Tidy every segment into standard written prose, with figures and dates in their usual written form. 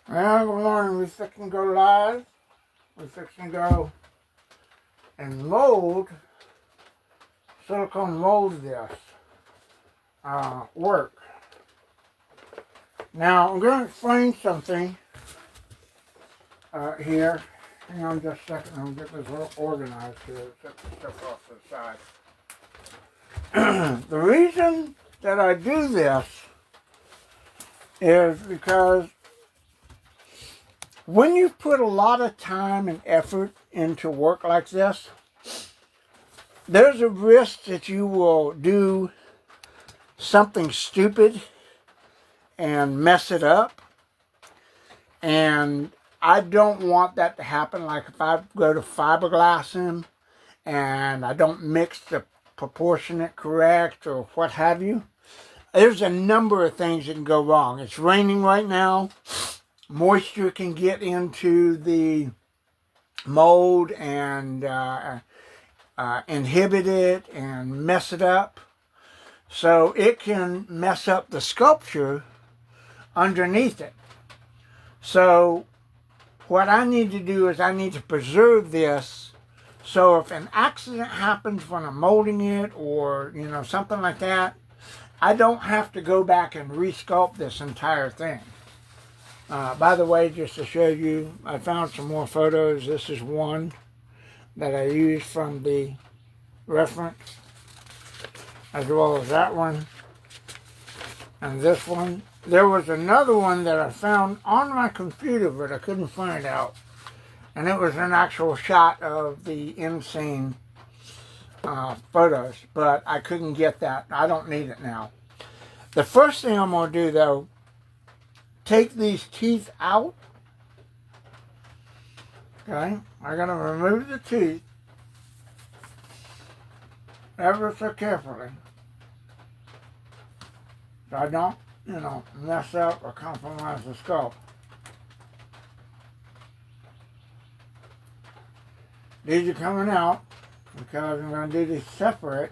Well, good morning. We fixing to go live. We fixing to go and mold, silicone mold this work. Now, I'm going to explain something here. Hang on just a second. I'm going to get this all organized here. Set the stuff off to the side. The reason that I do this is because when you put a lot of time and effort into work like this, there's a risk that you will do something stupid and mess it up. And I don't want that to happen. Like if I go to fiberglassing and I don't mix the proportionate correct or what have you, there's a number of things that can go wrong. It's raining right now. Moisture can get into the mold and inhibit it and mess it up. So it can mess up the sculpture underneath it. So what I need to do is I need to preserve this, so if an accident happens when I'm molding it or something like that, I don't have to go back and re-sculpt this entire thing. By the way, just to show you, I found some more photos. This is one that I used from the reference, as well as that one and this one. There was another one that I found on my computer, but I couldn't find out. And it was an actual shot of the in-scene photos, but I couldn't get that. I don't need it now. The first thing I'm going to do, though, take these teeth out. Okay, I'm going to remove the teeth ever so carefully, so I don't, mess up or compromise the sculpt. These are coming out because I'm going to do these separate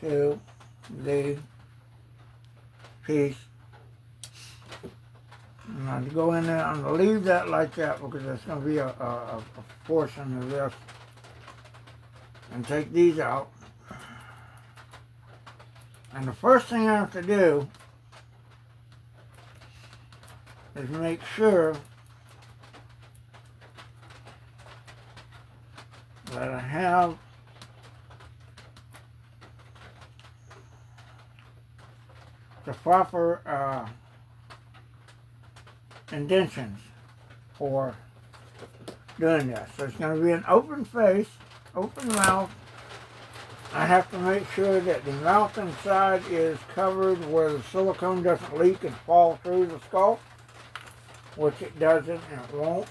to the piece. I'm going to go in there, I'm going to leave that like that because there's going to be a portion of this. And take these out. And the first thing I have to do is make sure that I have the proper indentions for doing this. So it's going to be an open face, open mouth. I have to make sure that the mouth inside is covered where the silicone doesn't leak and fall through the sculpt, which it doesn't and it won't.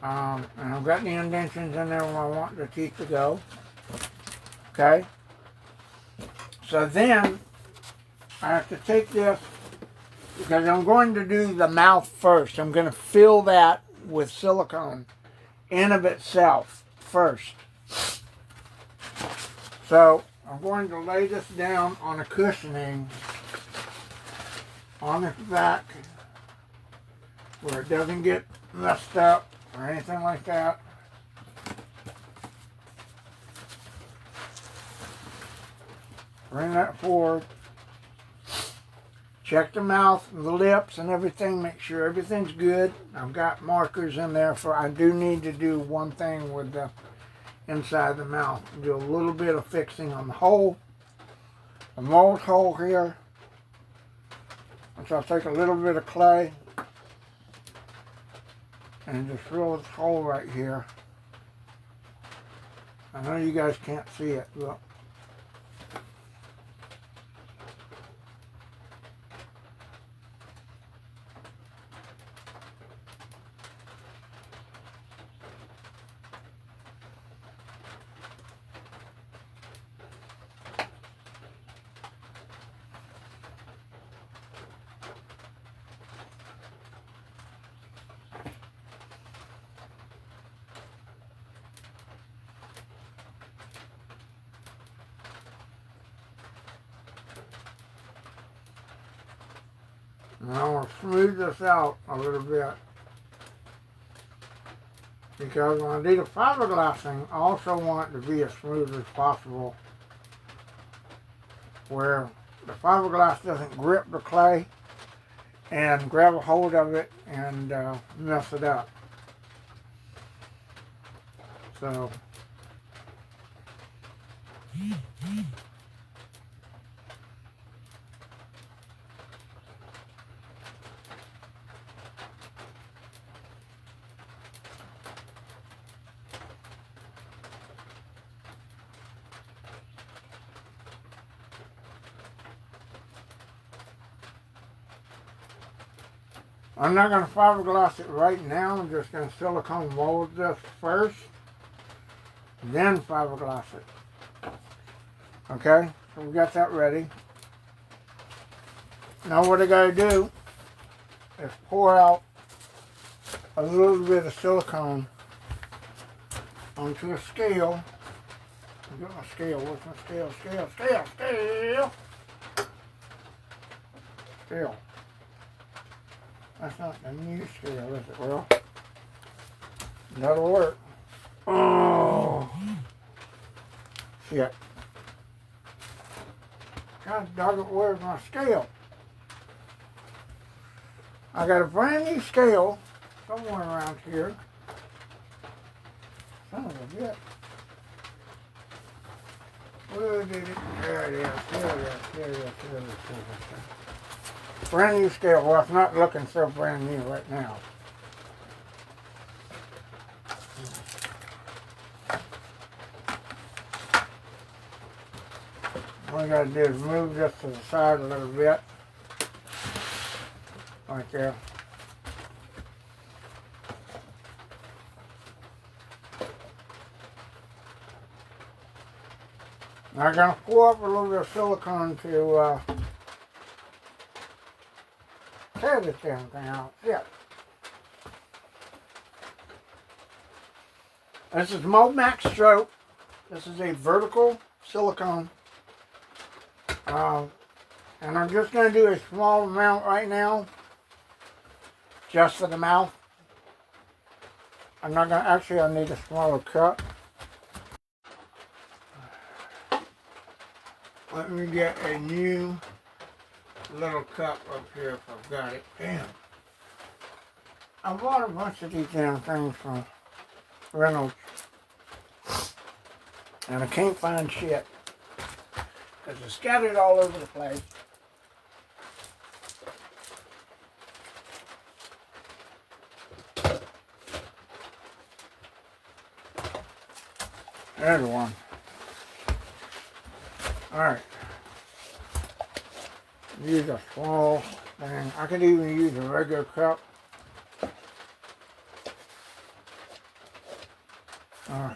And I've got the indentions in there where I want the teeth to go. Okay? So then I have to take this, because I'm going to do the mouth first. I'm going to fill that with silicone in of itself first. So I'm going to lay this down on a cushioning on its back where it doesn't get messed up or anything like that. Bring that forward. Check the mouth and the lips and everything. Make sure everything's good. I've got markers in there for, I do need to do one thing with the inside the mouth. Do a little bit of fixing on the hole, the mold hole here. And so I'll take a little bit of clay and just fill this hole right here. I know you guys can't see it, but And I want to smooth this out a little bit. Because when I do the fiberglassing, I also want it to be as smooth as possible, where the fiberglass doesn't grip the clay and grab a hold of it and mess it up. So I'm not going to fiberglass it right now. I'm just going to silicone mold this first, then fiberglass it. Okay, so we got that ready. Now what I got to do is pour out a little bit of silicone onto a scale. I've got my scale. What's my scale? Scale. That's not the new scale, is it? Well, that'll work. Oh, shit. God dog it, where's my scale? I got a brand new scale somewhere around here. Son of a bitch. Where did it? There it is. There it is. Brand new scale. Well, it's not looking so brand new right now. All we gotta do is move this to the side a little bit. Right there. Now I'm gonna pour up a little bit of silicone to tear this damn thing out. Yeah. This is Mold Max Stroke. This is a vertical silicone. And I'm just going to do a small amount right now, just for the mouth. I'm not going to, actually I need a smaller cup. Let me get a new little cup up here if I've got it. Damn. I bought a bunch of these damn things from Reynolds. And I can't find shit. Because they're scattered all over the place. There's one. Alright. Use a small thing. I could even use a regular cup.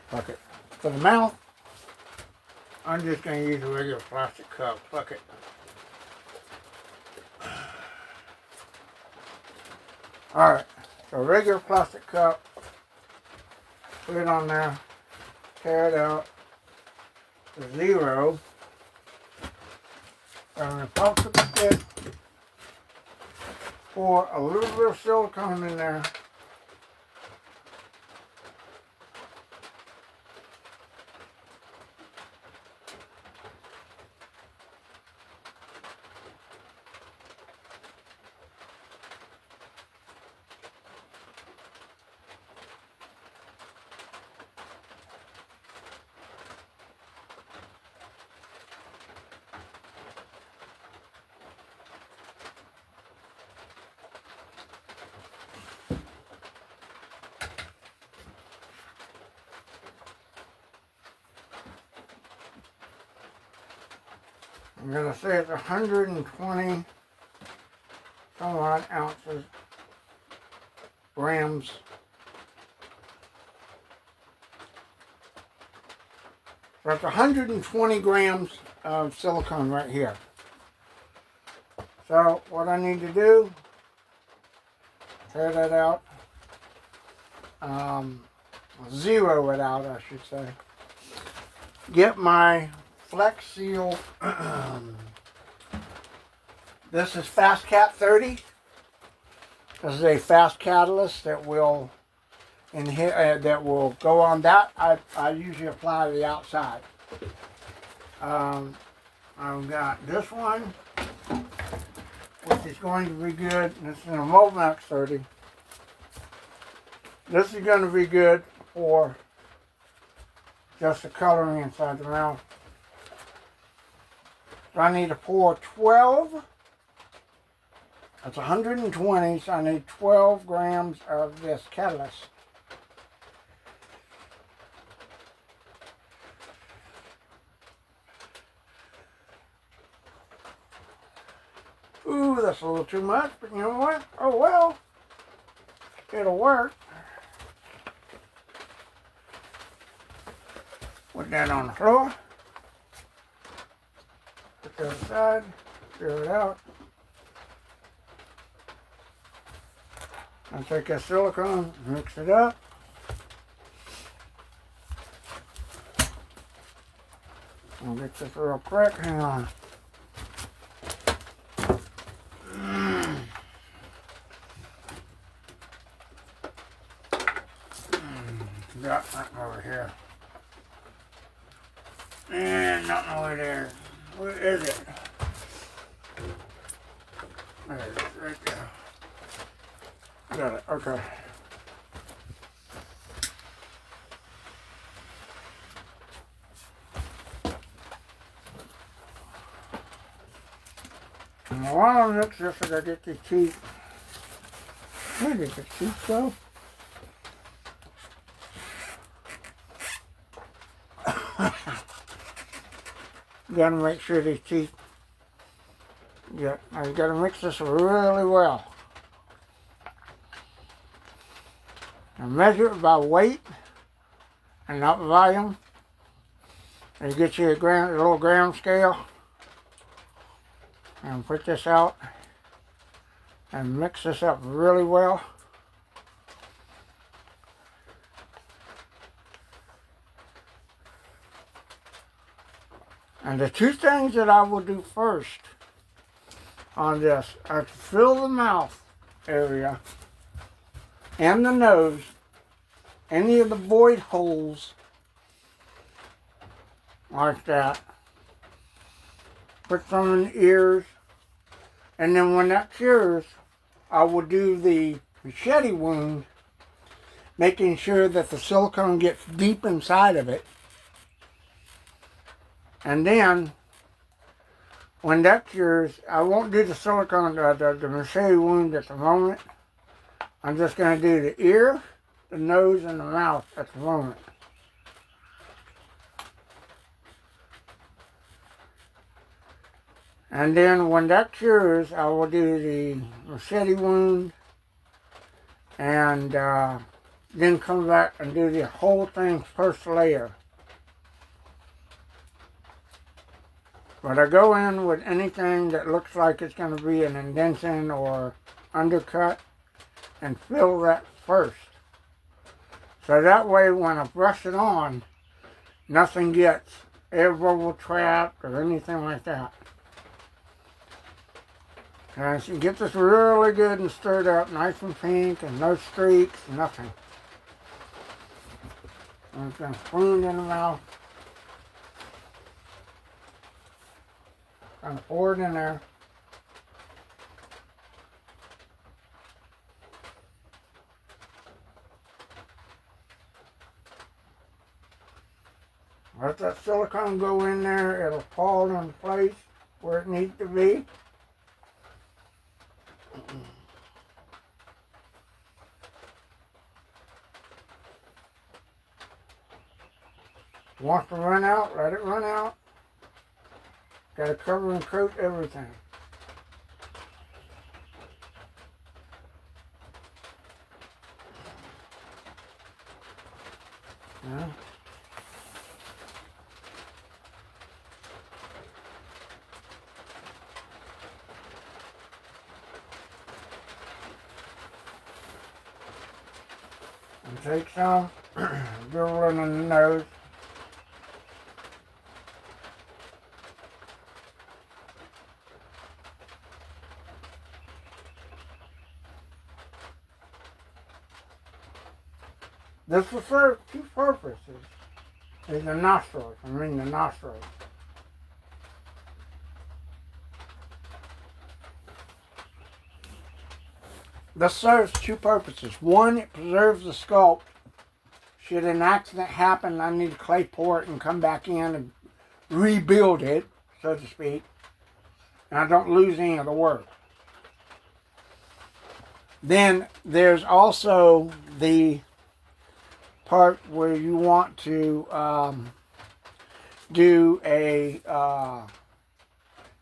Fuck it. For the mouth, I'm just going to use a regular plastic cup. Fuck it. Alright. So regular plastic cup. Put it on there. Tear it out to 0. And the popsicle stick. Pour a little bit of silicone in there. I'm going to say it's 120 some odd ounces, grams. So it's 120 grams of silicone right here. So what I need to do, tear that out, 0 it out I should say. Get my Flex Seal, this is Fast Cap 30. This is a fast catalyst that will go on that. I usually apply to the outside. I've got this one, which is going to be good. This is a Momax 30. This is going to be good for just the coloring inside the mouth. So I need to pour 12. That's 120, so I need 12 grams of this catalyst. Ooh, that's a little too much, but you know what? Oh well, it'll work. Put that on the floor. Put that aside. Stir it out. I'll take that silicone, mix it up. I'll get this real quick. Hang on. Got something over here. And nothing over there. Where is it? There it is, right there. Got it, okay. And while I mix this, I gotta get the teeth. Where did the teeth go? You gotta make sure these teeth, you gotta mix this really well. And measure it by weight and not volume. And you get you a little gram scale and put this out and mix this up really well. And the two things that I will do first on this are to fill the mouth area and the nose, any of the void holes like that. Put some in the ears, and then when that cures, I will do the machete wound, making sure that the silicone gets deep inside of it. And then, when that cures, I won't do the silicone, the machete wound at the moment. I'm just going to do the ear, the nose, and the mouth at the moment. And then when that cures, I will do the machete wound and then come back and do the whole thing first layer. But I go in with anything that looks like it's going to be an indentation or undercut and fill that first. So that way when I brush it on, nothing gets air bubble trapped or anything like that. And so you get this really good and stirred up, nice and pink and no streaks, nothing. And it's going to spoon in the mouth. I'm going to pour it in there. Let that silicone go in there, it'll fall in place where it needs to be. Wants to run out, let it run out. Got to cover and coat everything. Yeah. And take some, dribble it in the nose. This will serve two purposes. Is the nostrils. I mean the nostrils. This serves two purposes. One, it preserves the sculpt. Should an accident happen, I need to clay pour it and come back in and rebuild it, so to speak. And I don't lose any of the work. Then there's also the part where you want to do a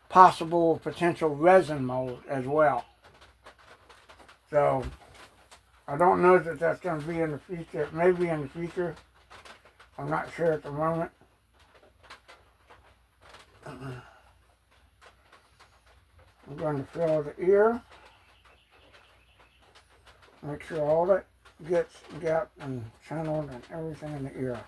possible potential resin mold as well. So I don't know that that's going to be in the future. It may be in the future. I'm not sure at the moment. I'm going to fill the ear. Make sure all that gets gapped and channeled and everything in the ear.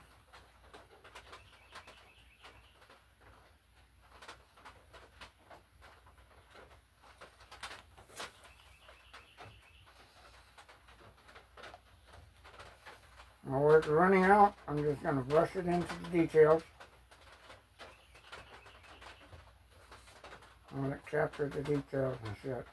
Now where it's running out, I'm just going to brush it into the details. I'm going to capture the details and shit.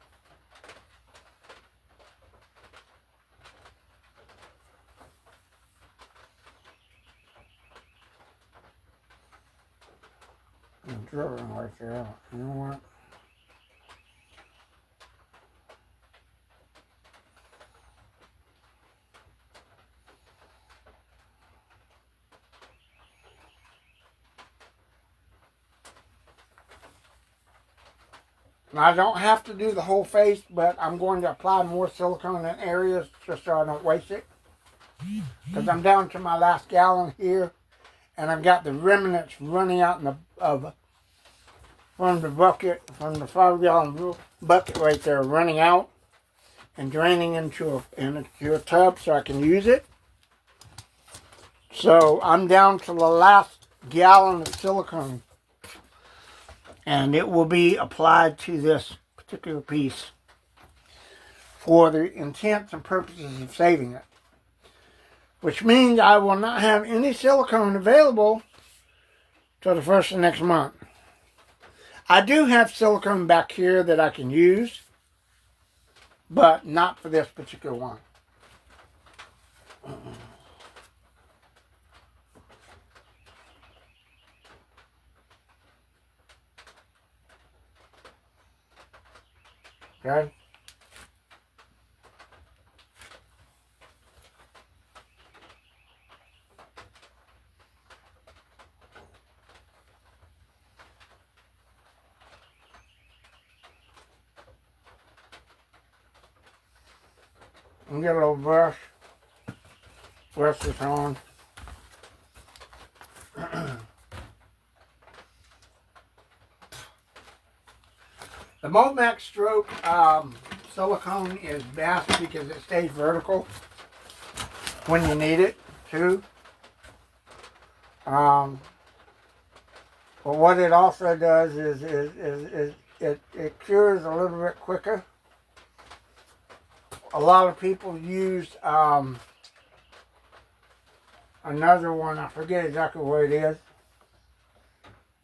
I'm drilling right there. You know what? Now, I don't have to do the whole face, but I'm going to apply more silicone in areas just so I don't waste it. Because I'm down to my last gallon here, and I've got the remnants running out in the from the bucket, from the 5-gallon bucket right there, running out and draining into a tub so I can use it. So I'm down to the last gallon of silicone. And it will be applied to this particular piece for the intents and purposes of saving it. Which means I will not have any silicone available till the first of next month. I do have silicone back here that I can use, but not for this particular one. Okay. And get a little brush. Brush this on. The Momax stroke silicone is best because it stays vertical when you need it to. But what it also does is it cures a little bit quicker. A lot of people use another one. I forget exactly what it is,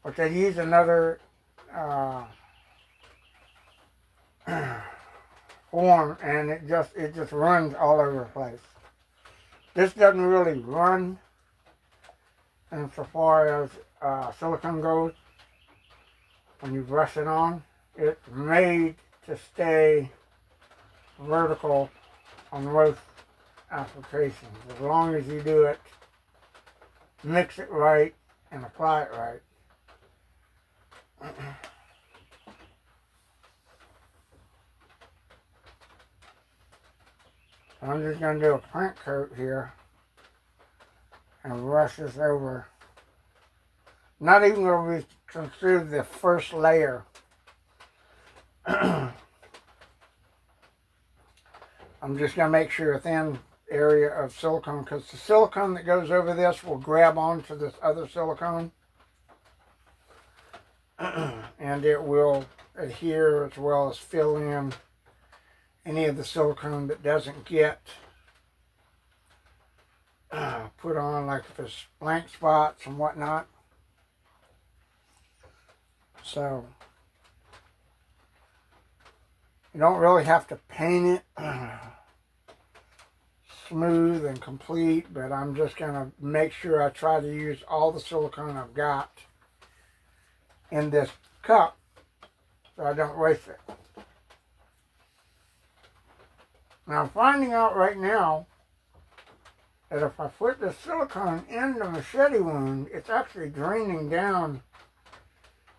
but they use another form, and it just runs all over the place. This doesn't really run insofar as silicone goes. When you brush it on, it's made to stay vertical on most applications, as long as you do it, mix it right, and apply it right. I'm just going to do a print coat here and brush this over. Not even going to be through the first layer. I'm just going to make sure a thin area of silicone, because the silicone that goes over this will grab onto this other silicone and it will adhere as well as fill in any of the silicone that doesn't get put on, like if it's blank spots and whatnot. So you don't really have to paint it smooth and complete, but I'm just going to make sure I try to use all the silicone I've got in this cup so I don't waste it. Now I'm finding out right now that if I put the silicone in the machete wound, it's actually draining down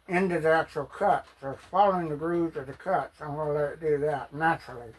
into the actual cut. So it's following the grooves of the cut. So I'm going to let it do that naturally.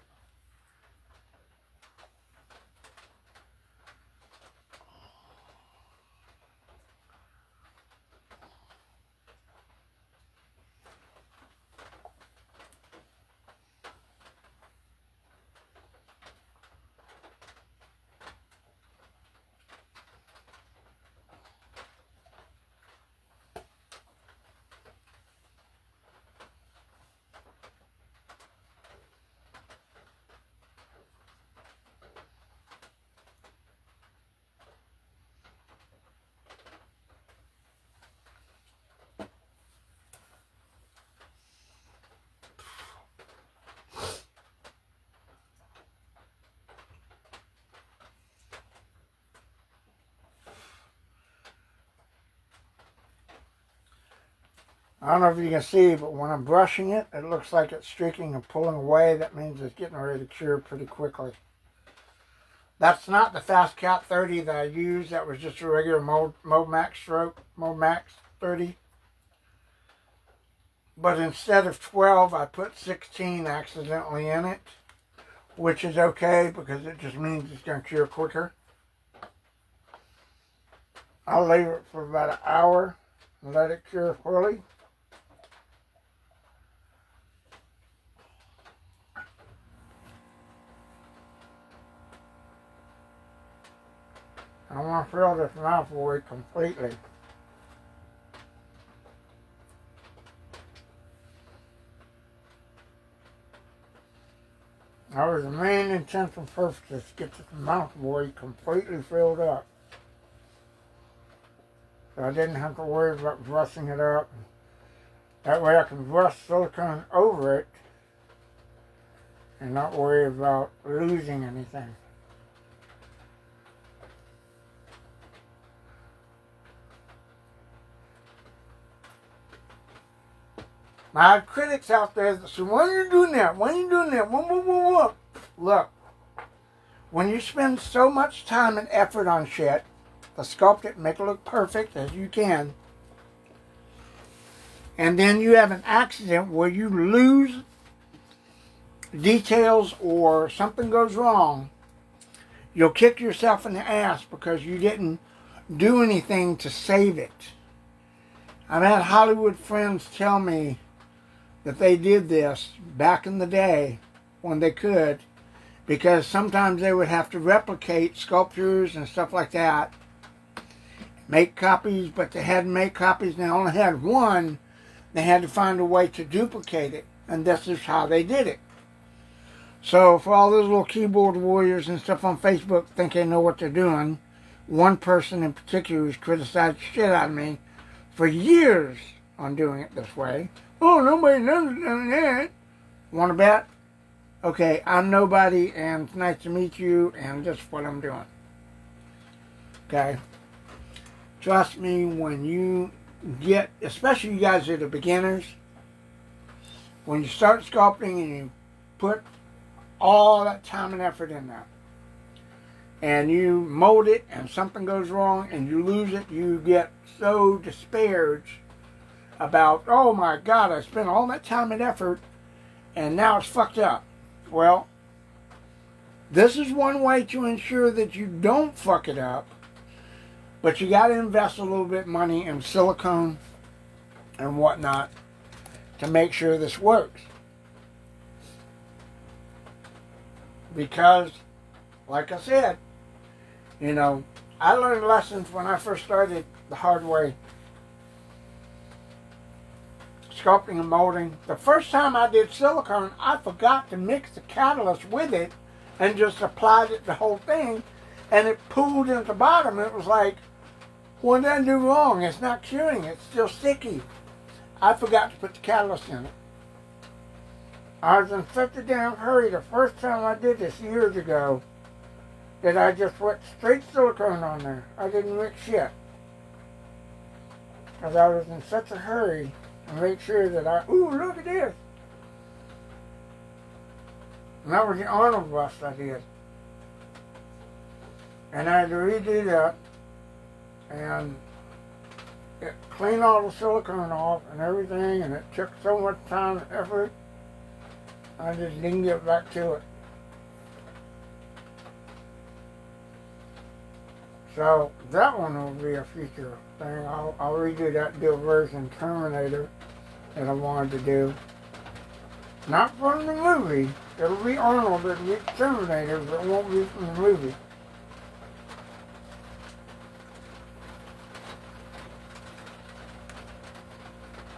I don't know if you can see, but when I'm brushing it, it looks like it's streaking and pulling away. That means it's getting ready to cure pretty quickly. That's not the Fast Cat 30 that I used. That was just a regular Max 30. But instead of 12, I put 16 accidentally in it, which is okay because it just means it's going to cure quicker. I'll leave it for about an hour and let it cure fully. I want to fill this mouth void completely. That was the main intention first, is to get this mouth void completely filled up. So I didn't have to worry about brushing it up. That way I can brush silicone over it and not worry about losing anything. I have critics out there that say, why are you doing that? Why are you doing that? What? Look, when you spend so much time and effort on shit to sculpt it and make it look perfect as you can, and then you have an accident where you lose details or something goes wrong, you'll kick yourself in the ass because you didn't do anything to save it. I've had Hollywood friends tell me that they did this back in the day when they could, because sometimes they would have to replicate sculptures and stuff like that, make copies, but they hadn't made copies and they only had one. They had to find a way to duplicate it, and this is how they did it. So for all those little keyboard warriors and stuff on Facebook think they know what they're doing, one person in particular who's criticized the shit out of me for years on doing it this way. Oh, nobody knows doing that. Want to bet? Okay, I'm nobody, and it's nice to meet you, and this is what I'm doing. Okay? Trust me, when you get, especially you guys that are beginners, when you start sculpting and you put all that time and effort in there, and you mold it, and something goes wrong, and you lose it, you get so disparaged about, oh my God, I spent all that time and effort and now it's fucked up. Well, this is one way to ensure that you don't fuck it up, but you got to invest a little bit of money in silicone and whatnot to make sure this works. Because, like I said, you know, I learned lessons when I first started the hard way. Sculpting and molding. The first time I did silicone, I forgot to mix the catalyst with it and just applied it the whole thing. and it pooled at the bottom. It was like, what did I do wrong? It's not curing. It's still sticky. I forgot to put the catalyst in it. I was in such a damn hurry the first time I did this years ago that I just put straight silicone on there. I didn't mix shit. Because I was in such a hurry to make sure that ooh, look at this. And that was the Arnold bust I did. And I had to redo that and clean all the silicone off and everything, and it took so much time and effort, I just didn't get back to it. So that one will be a future thing. I'll redo that, do a version Terminator that I wanted to do. Not from the movie. It'll be Arnold, it'll be Terminator, but it won't be from the movie.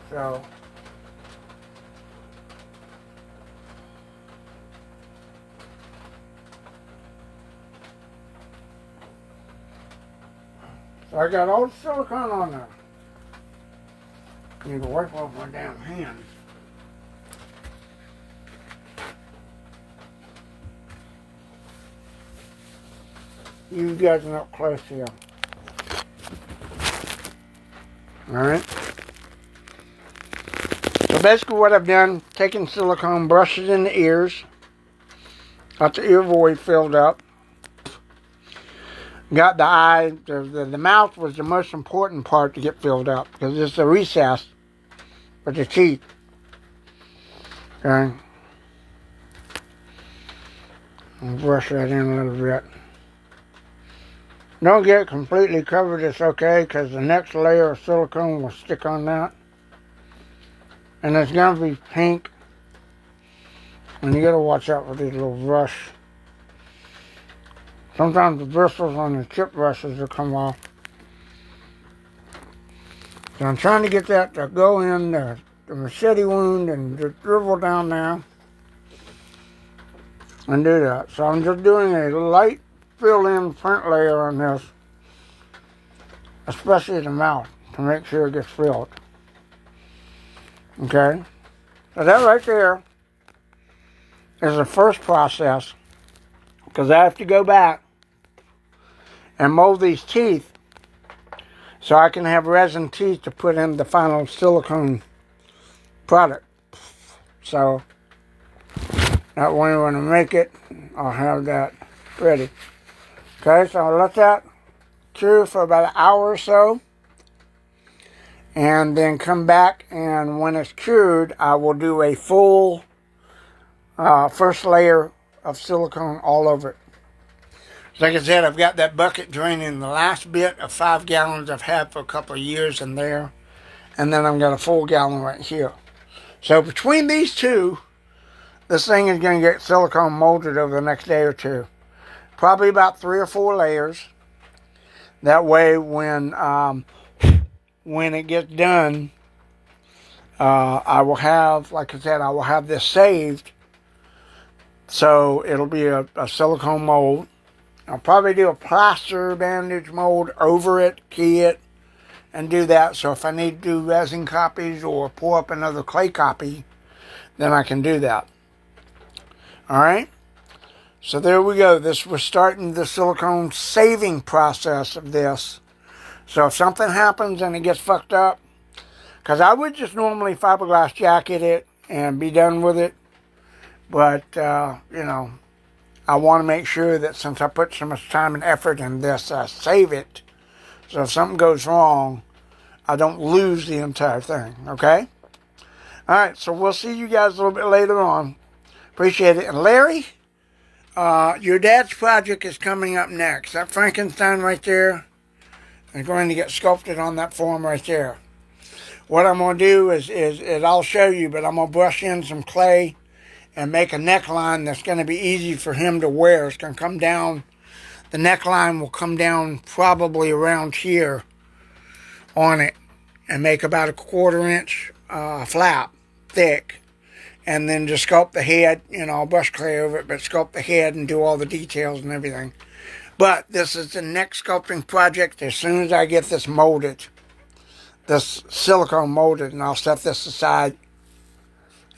So I got all the silicone on there. I need to wipe off my damn hands. You guys are up close here. Alright. So basically what I've done, taken silicone, brushed it in the ears, got the ear void filled up, got the eye, the mouth was the most important part to get filled up because it's a recess for the teeth. Okay. I'll brush that in a little bit. Don't get it completely covered, it's okay, because the next layer of silicone will stick on that. And it's going to be pink. And you got to watch out with these little brush. Sometimes the bristles on the chip brushes will come off. So I'm trying to get that to go in the machete wound and just dribble down there. And do that. So I'm just doing a light fill-in print layer on this, especially the mouth, to make sure it gets filled. Okay, so that right there is the first process, because I have to go back and mold these teeth so I can have resin teeth to put in the final silicone product. So that way when I make it, I'll have that ready. Okay, so I'll let that cure for about an hour or so, and then come back, and when it's cured, I will do a full first layer of silicone all over it. So like I said, I've got that bucket draining the last bit of 5 gallons I've had for a couple of years in there, and then I've got a full gallon right here. So between these two, this thing is going to get silicone molded over the next day or two. Probably about 3 or 4 layers. That way when it gets done, I will have, like I said, I will have this saved. So it'll be a silicone mold. I'll probably do a plaster bandage mold over it, key it, and do that. So if I need to do resin copies or pour up another clay copy, then I can do that. Alright? So there we go. We're starting the silicone saving process of this. So if something happens and it gets fucked up, because I would just normally fiberglass jacket it and be done with it. But, you know, I want to make sure that since I put so much time and effort in this, I save it. So if something goes wrong, I don't lose the entire thing. Okay? Alright, so we'll see you guys a little bit later on. Appreciate it. And Larry, your dad's project is coming up next. That Frankenstein right there is going to get sculpted on that form right there. What I'm going to do is I'll show you, but I'm going to brush in some clay and make a neckline that's going to be easy for him to wear. It's going to come down, the neckline will come down probably around here on it and make about a 1/4 inch flap thick. And then just sculpt the head, you know, I'll brush clay over it, but sculpt the head and do all the details and everything. But this is the next sculpting project. As soon as I get this molded, this silicone molded, and I'll set this aside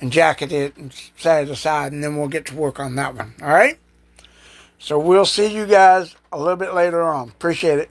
and jacket it and set it aside, and then we'll get to work on that one. All right? So we'll see you guys a little bit later on. Appreciate it.